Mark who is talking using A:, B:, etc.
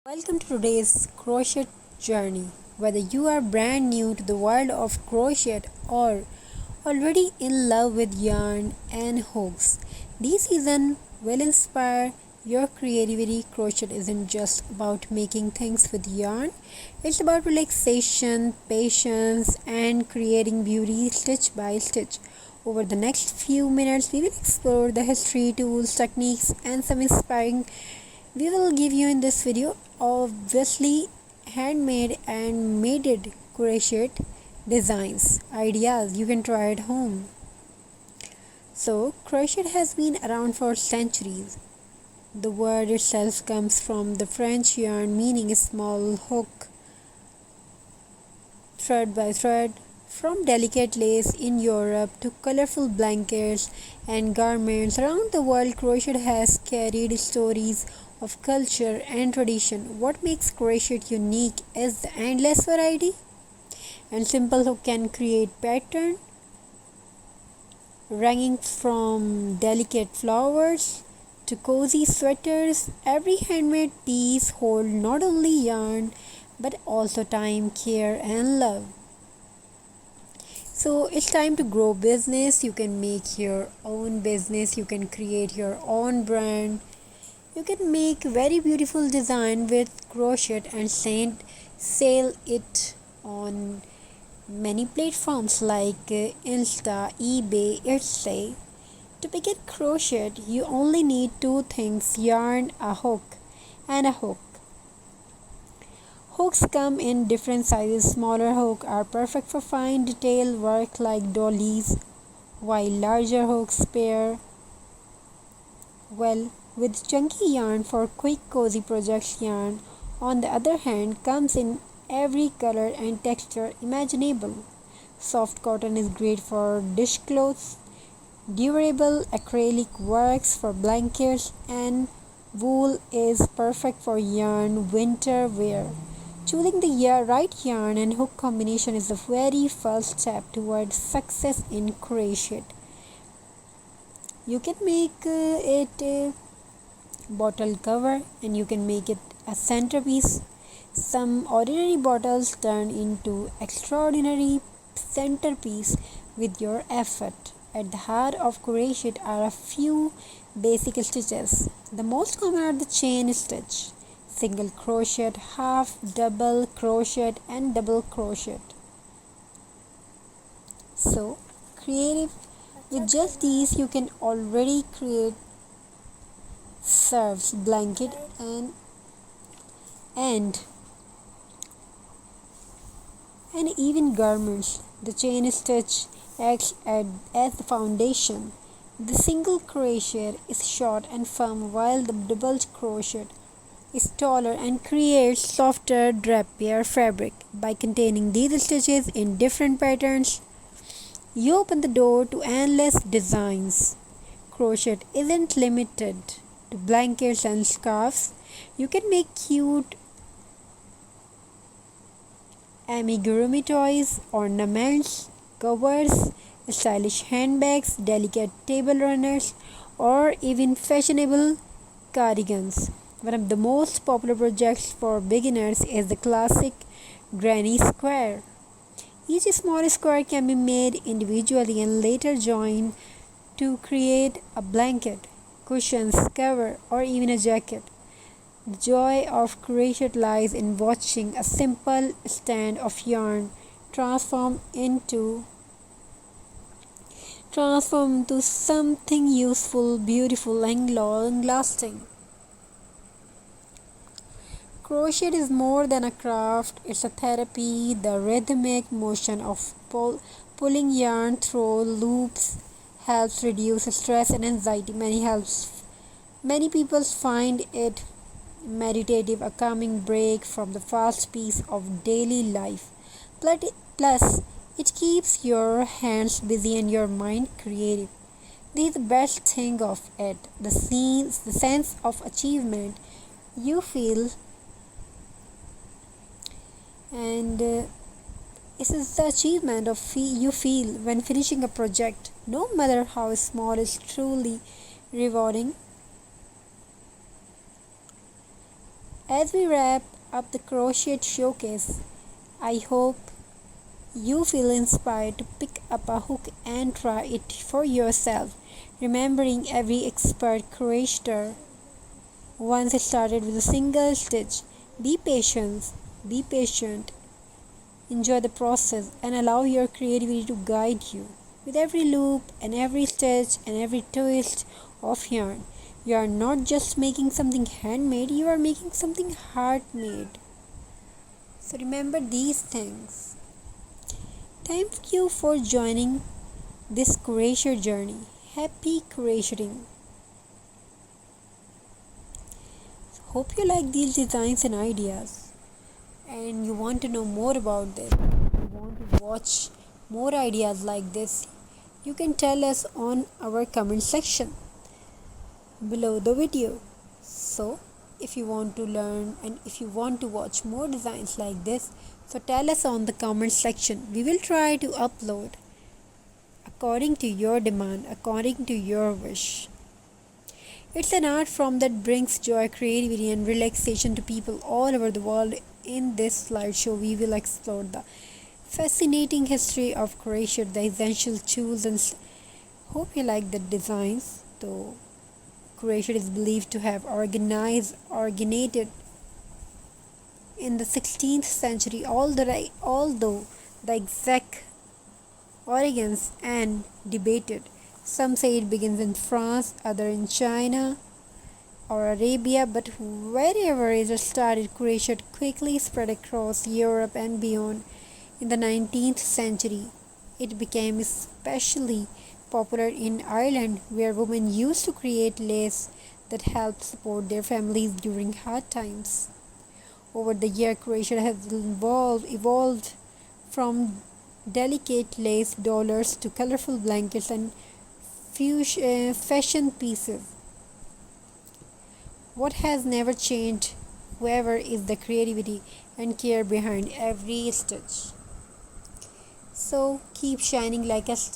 A: Welcome to today's crochet journey. Whether you are brand new to the world of crochet or already in love with yarn and hooks, this season will inspire your creativity. Crochet isn't just about making things with yarn, it's about relaxation, patience, and creating beauty stitch by stitch. Over the next few minutes, we will explore the history, tools, techniques, and some inspiring we will give you in this video obviously handmade and mated crochet designs ideas you can try at home. So crochet has been around for centuries. The word itself comes from the French yarn meaning a small hook, thread by thread. From delicate lace in Europe to colorful blankets and garments around the world, crochet has carried stories of culture and tradition. What makes crochet unique is the endless variety, and simple hook can create pattern ranging from delicate flowers to cozy sweaters. Every handmade piece holds not only yarn but also time, care, and love. So it's time to grow business. You can make your own business, you can create your own brand, you can make very beautiful design with crochet and sell it on many platforms like Insta, eBay, etc. To begin crochet, you only need two things: yarn, a hook, and a hook. Hooks come in different sizes. Smaller hooks are perfect for fine detail work like dollies, while larger hooks pair well with chunky yarn for quick cozy projects. Yarn, on the other hand, comes in every color and texture imaginable. Soft cotton is great for dishcloths, durable acrylic works for blankets, and wool is perfect for yarn winter wear. Choosing the right yarn and hook combination is the very first step towards success in crochet. You can make it a bottle cover and you can make it a centerpiece. Some ordinary bottles turn into extraordinary centerpiece with your effort. At the heart of crochet are a few basic stitches. The most common are the chain stitch, single crochet, half, double crochet, and double crochet. So creative with just these you can already create serves, blanket, and even garments. The chain stitch acts as the foundation. The single crochet is short and firm while the double crochet is taller and creates softer drapier fabric. By containing these stitches in different patterns, you open the door to endless designs. Crochet isn't limited to blankets and scarves. You can make cute amigurumi toys, ornaments, covers, stylish handbags, delicate table runners, or even fashionable cardigans. One of the most popular projects for beginners is the classic granny square. Each small square can be made individually and later joined to create a blanket, cushions, cover, or even a jacket. The joy of crochet lies in watching a simple strand of yarn transform into something useful, beautiful, and long lasting. Crochet is more than a craft, it's a therapy. The rhythmic motion of pulling yarn through loops helps reduce stress and anxiety. Many people find it meditative, a calming break from the fast pace of daily life. Plus, it keeps your hands busy and your mind creative. This is the best thing of it, the sense of achievement you feel, and this is the achievement you feel when finishing a project, no matter how small, is truly rewarding. As we wrap up the crochet showcase, I hope you feel inspired to pick up a hook and try it for yourself, remembering every expert crocheter once started with a single stitch. Be patient, enjoy the process, and allow your creativity to guide you. With every loop and every stitch and every twist of yarn, you are not just making something handmade, you are making something heart made. So remember these things. Thank you for joining this crochet journey. Happy crocheting. Hope you like these designs and ideas, and you want to know more about this. You want to watch more ideas like this, you can tell us on our comment section below the video. So if you want to learn and if you want to watch more designs like this, so tell us on the comment section. We will try to upload according to your demand, according to your wish. It's an art form that brings joy, creativity, and relaxation to people all over the world. In this slideshow, we will explore the fascinating history of crochet, the essential tools, and hope you like the designs. Though crochet is believed to have originated in the 16th century, although the exact origins and debated. Some say it begins in France, others in China or Arabia, but wherever it started, crochet quickly spread across Europe and beyond. In the 19th century, it became especially popular in Ireland, where women used to create lace that helped support their families during hard times. Over the year, crochet has evolved from delicate lace dollars to colorful blankets and fashion pieces. What has never changed, however, is the creativity and care behind every stitch. So keep shining like a star.